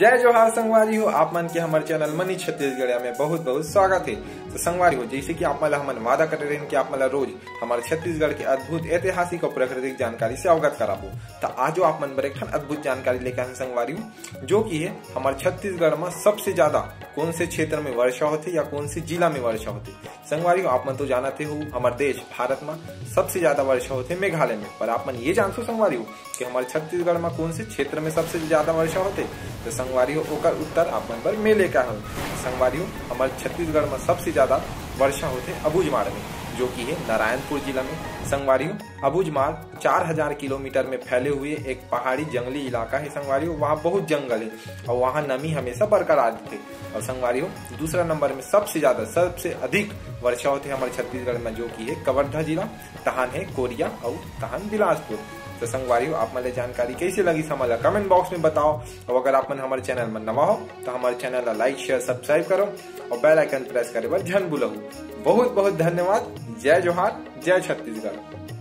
जय जोहार संगवारी हो। आप मन के हमारे चैनल मनी छत्तीसगढ़ में बहुत बहुत स्वागत है। तो संगवारी हो, जैसे कि आप मन वादा कर रहे हैं कि आप रोज हमारे छत्तीसगढ़ के अद्भुत ऐतिहासिक और प्राकृतिक जानकारी से अवगत कराबो। तो आज आप मन बर एक अद्भुत जानकारी लेकर आए संगवारी हो, जो की है हमारे छत्तीसगढ़ में सबसे ज्यादा कौन से क्षेत्र में वर्षा होती या कौन से जिला में वर्षा होती। संगवारी हो, आप मन तो जानते हो हमारे देश भारत में सबसे ज्यादा वर्षा होती है मेघालय में, पर आप मन ये जानते हो संगवारी हो कि हमारे छत्तीसगढ़ में कौन से क्षेत्र में सबसे ज्यादा वर्षा होते। तो संगवारी हो, ओकर उत्तर आप मन पर मैं लेकर आऊँ। संगवारी हो, हमारे छत्तीसगढ़ में सबसे ज्यादा वर्षा होते अबूझमाड़ में, जो कि है नारायणपुर जिला में। संगवारी हो, अबूझमाड़ 4000 किलोमीटर में फैले हुए एक पहाड़ी जंगली इलाका है। संगवारी हो, वहाँ बहुत जंगल है और वहाँ नमी हमेशा बरकरार थे। और संगवारी हो, दूसरा नंबर में सबसे अधिक वर्षा होती है हमारे छत्तीसगढ़ में, जो कि है कवर्धा जिला, तहान है कोरिया और तहान बिलासपुर। तो संगवारी हो, आप मुझे जानकारी कैसे लगी हमारा कमेंट बॉक्स में बताओ। और अगर आप मन हमारे चैनल में नवा हो तो हमारे चैनल लाइक शेयर सब्सक्राइब करो और बेल आइकन प्रेस करे बर झन भूलो। बहुत बहुत धन्यवाद। जय जोहार, जय छत्तीसगढ़।